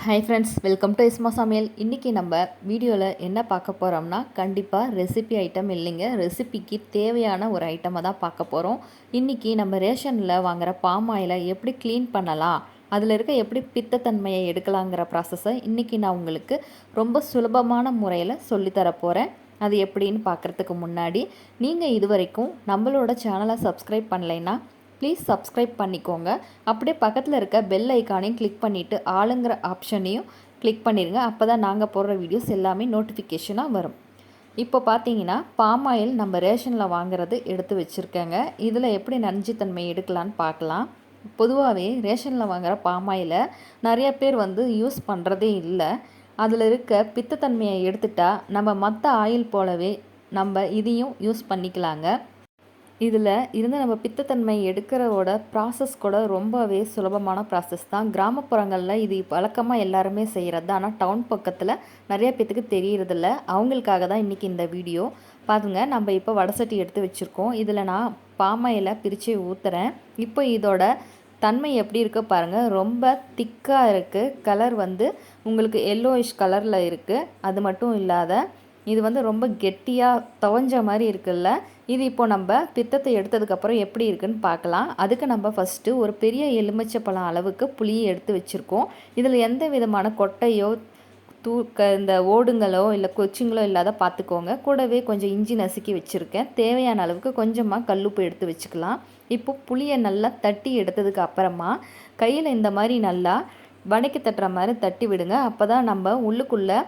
Hi friends, welcome to எஸ்மா சமையல். இன்றைக்கி நம்ம வீடியோவில் என்ன பார்க்க போகிறோம்னா, கண்டிப்பாக ரெசிபி ஐட்டம் இல்லைங்க. ரெசிபிக்கு தேவையான ஒரு ஐட்டமை தான் பார்க்க போகிறோம். இன்றைக்கி நம்ம ரேஷனில் வாங்குகிற பாம் ஆயிலை எப்படி க்ளீன் பண்ணலாம், அதில் இருக்க எப்படி பித்தத்தன்மையை எடுக்கலாங்கிற ப்ராசஸை இன்றைக்கி நான் உங்களுக்கு ரொம்ப சுலபமான முறையில் சொல்லித்தர போகிறேன். அது எப்படின்னு பார்க்குறதுக்கு முன்னாடி நீங்கள் இது வரைக்கும் நம்மளோட சேனலை சப்ஸ்கிரைப் பண்ணலைன்னா ப்ளீஸ் சப்ஸ்கிரைப் பண்ணிக்கோங்க. அப்படியே பக்கத்தில் இருக்க பெல் ஐக்கானையும் கிளிக் பண்ணிவிட்டு ஆளுங்கிற ஆப்ஷனையும் கிளிக் பண்ணிடுங்க. அப்போ தான் நாங்கள் போடுற வீடியோஸ் எல்லாமே நோட்டிஃபிகேஷனாக வரும். இப்போ பார்த்தீங்கன்னா பாம் ஆயில் நம்ம ரேஷனில் வாங்குறது எடுத்து வச்சுருக்கேங்க. இதில் எப்படி நஞ்சுத்தன்மை எடுக்கலான்னு பார்க்கலாம். பொதுவாகவே ரேஷனில் வாங்குகிற பாம் ஆயிலை நிறைய பேர் யூஸ் பண்ணுறதே இல்லை. அதில் இருக்க பித்தத்தன்மையை எடுத்துட்டா நம்ம மற்ற ஆயில் போலவே நம்ம இதையும் யூஸ் பண்ணிக்கலாங்க. இதில் இருந்து நம்ம பித்தத்தன்மை எடுக்கிறவோட ப்ராசஸ் கூட ரொம்பவே சுலபமான ப்ராசஸ் தான். கிராமப்புறங்களில் இது வழக்கமாக எல்லாருமே செய்கிறது. ஆனால் டவுன் பக்கத்தில் நிறைய பேத்துக்கு தெரியறதில்ல. அவங்களுக்காக தான் இன்றைக்கி இந்த வீடியோ. பாருங்க, நம்ம இப்போ வடசட்டி எடுத்து வச்சுருக்கோம். இதில் நான் பாமாயிலை பிரித்து ஊற்றுறேன். இப்போ இதோட தன்மை எப்படி இருக்குது பாருங்கள். ரொம்ப திக்காக இருக்குது. கலர் உங்களுக்கு எல்லோயிஷ் கலரில் இருக்குது. அது மட்டும் இல்லாத இது ரொம்ப கெட்டியாக துவஞ்ச மாதிரி இருக்குல்ல. இது இப்போ நம்ம பித்தத்தை எடுத்ததுக்கப்புறம் எப்படி இருக்குன்னு பார்க்கலாம். அதுக்கு நம்ம ஃபஸ்ட்டு ஒரு பெரிய எலுமிச்சைப்பழம் அளவுக்கு புளியை எடுத்து வச்சுருக்கோம். இதில் எந்த விதமான கொட்டையோ இந்த ஓடுங்களோ இல்லை கொச்சிங்களோ இல்லாத பார்த்துக்கோங்க. கூடவே கொஞ்சம் இஞ்சி நசுக்கி வச்சுருக்கேன். தேவையான அளவுக்கு கொஞ்சமாக கல்லுப்பு எடுத்து வச்சுக்கலாம். இப்போ புளியை நல்லா தட்டி எடுத்ததுக்கு அப்புறமா கையில் இந்த மாதிரி நல்லா வணக்கி தட்டுற மாதிரி தட்டி விடுங்க. அப்போ தான் நம்ம உள்ளுக்குள்ளே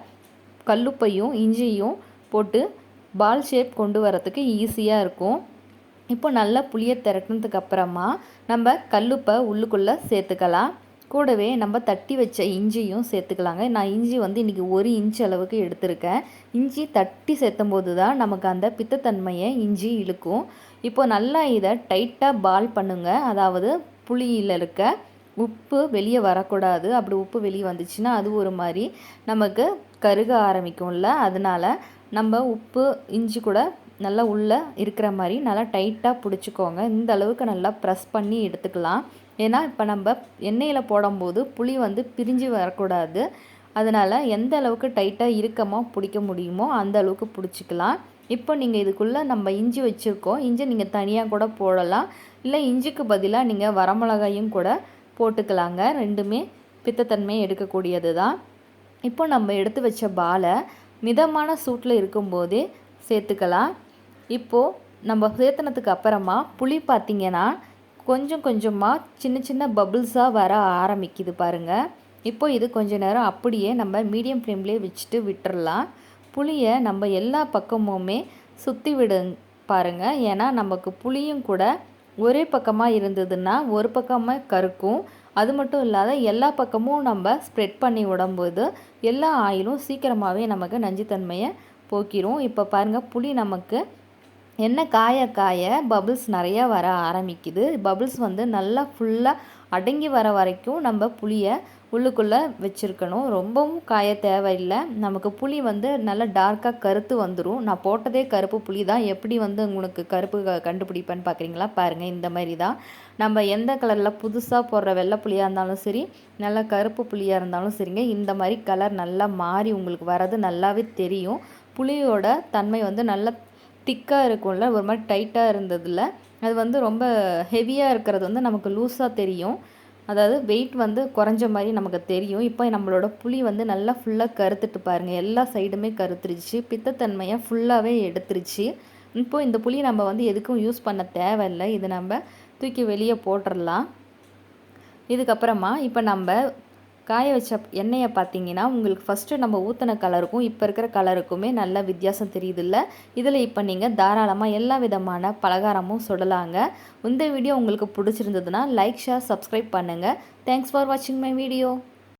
கல்லுப்பையும் இஞ்சியும் போட்டு பால் ஷேப் கொண்டு வரத்துக்கு ஈஸியாக இருக்கும். இப்போ நல்லா புளியை திரட்டினதுக்கு அப்புறமா நம்ம கல்லுப்பை உள்ளுக்குள்ளே சேர்த்துக்கலாம். கூடவே நம்ம தட்டி வச்ச இஞ்சியும் சேர்த்துக்கலாங்க. நான் இஞ்சி இன்றைக்கி 1 இன்ச் அளவுக்கு எடுத்திருக்கேன். இஞ்சி தட்டி சேர்த்தும் போது தான் நமக்கு அந்த பித்தத்தன்மையை இஞ்சி இழுக்கும். இப்போ நல்லா இதை டைட்டாக பால் பண்ணுங்க. அதாவது புளியில் இருக்க உப்பு வெளியே வரக்கூடாது. அப்படி உப்பு வெளியே வந்துச்சுன்னா அது ஒரு மாதிரி நமக்கு கருக ஆரம்பிக்கும்ல. அதனால் நம்ம உப்பு இஞ்சி கூட நல்லா உள்ளே இருக்கிற மாதிரி நல்லா டைட்டாக பிடிச்சிக்கோங்க. இந்த அளவுக்கு நல்லா ப்ரெஸ் பண்ணி எடுத்துக்கலாம். ஏன்னா இப்போ நம்ம எண்ணெயில் போடும்போது புளி பிரிஞ்சு வரக்கூடாது. அதனால் எந்த அளவுக்கு டைட்டாக இறுக்கமாக பிடிக்க முடியுமோ அந்த அளவுக்கு பிடிச்சிக்கலாம். இப்போ நீங்கள் இதுக்குள்ளே நம்ம இஞ்சி வச்சுருக்கோம். இஞ்சி நீங்கள் தனியாக கூட போடலாம். இல்லை இஞ்சிக்கு பதிலாக நீங்கள் வரமிளகாயும் கூட போட்டுக்கலாங்க. ரெண்டுமே பித்தத்தன்மை எடுக்கக்கூடியது தான். இப்போ நம்ம எடுத்து வச்ச பாலை மிதமான சூட்டில் இருக்கும்போதே சேர்த்துக்கலாம். இப்போது நம்ம சேர்த்துனதுக்கு அப்புறமா புளி பார்த்திங்கன்னா கொஞ்சம் கொஞ்சமாக சின்ன சின்ன பபுள்ஸாக வர ஆரம்பிக்குது பாருங்கள். இப்போ இது கொஞ்ச நேரம் அப்படியே நம்ம மீடியம் ஃப்ளேம்லேயே வச்சுட்டு விட்டுறலாம். புளியை நம்ம எல்லா பக்கமுமே சுற்றி விடு பாருங்கள். ஏன்னா நமக்கு புளியும் கூட ஒரே பக்கமாக இருந்ததுன்னா ஒரு பக்கமாக கருக்கும். அது மட்டும் இல்லாத எல்லா பக்கமும் நம்ம ஸ்ப்ரெட் பண்ணி விடும்போது எல்லா ஆயிலும் சீக்கிரமாகவே நமக்கு நஞ்சுத்தன்மையை போக்கிடும். இப்போ பாருங்கள், புளி நமக்கு எண்ணெய் காய காய பபுள்ஸ் நிறையா வர ஆரம்பிக்குது. பபுள்ஸ் நல்லா ஃபுல்லாக அடங்கி வர வரைக்கும் நம்ம புளியை உள்ளுக்குள்ளே வச்சுருக்கணும். ரொம்பவும் காய தேவையில்லை. நமக்கு புளி நல்லா டார்க்காக கருத்து வந்துடும். நான் போட்டதே கருப்பு புளி தான். எப்படி உங்களுக்கு கருப்பு கண்டுபிடிப்பேன்னு பார்க்குறீங்களா? பாருங்கள், இந்த மாதிரி தான். நம்ம எந்த கலரில் புதுசாக போடுற வெள்ளை புளியாக இருந்தாலும் சரி, நல்லா கருப்பு புளியாக இருந்தாலும் சரிங்க, இந்த மாதிரி கலர் நல்லா மாறி உங்களுக்கு வர்றது நல்லாவே தெரியும். புளியோட தன்மை நல்லா திக்காக இருக்கும்ல, ஒரு மாதிரி டைட்டாக இருந்ததில்ல. அது ரொம்ப ஹெவியாக இருக்கிறது நமக்கு லூஸாக தெரியும். அதாவது வெயிட் குறைஞ்ச மாதிரி நமக்கு தெரியும். இப்போ நம்மளோட புளி நல்லா ஃபுல்லாக கருத்துட்டு பாருங்கள். எல்லா சைடுமே கருத்துருச்சு. பித்தத்தன்மையை ஃபுல்லாகவே எடுத்துருச்சு. இப்போது இந்த புளி நம்ம எதுக்கும் யூஸ் பண்ண தேவையில்லை. இது நம்ம தூக்கி வெளியே போட்டுடலாம். இதுக்கப்புறமா இப்போ நம்ம காய வச்ச எண்ணெயை பார்த்தீங்கன்னா உங்களுக்கு ஃபஸ்ட்டு நம்ம ஊற்றின கலருக்கும் இப்போ இருக்கிற கலருக்குமே நல்ல வித்தியாசம் தெரியுதில்ல. இதில் இப்போ நீங்கள் தாராளமாக எல்லா விதமான பலகாரமும் சுடலாங்க. இந்த வீடியோ உங்களுக்கு பிடிச்சிருந்ததுன்னா லைக், ஷேர், சப்ஸ்கிரைப் பண்ணுங்கள். தேங்க்ஸ் ஃபார் வாட்சிங் மை வீடியோ.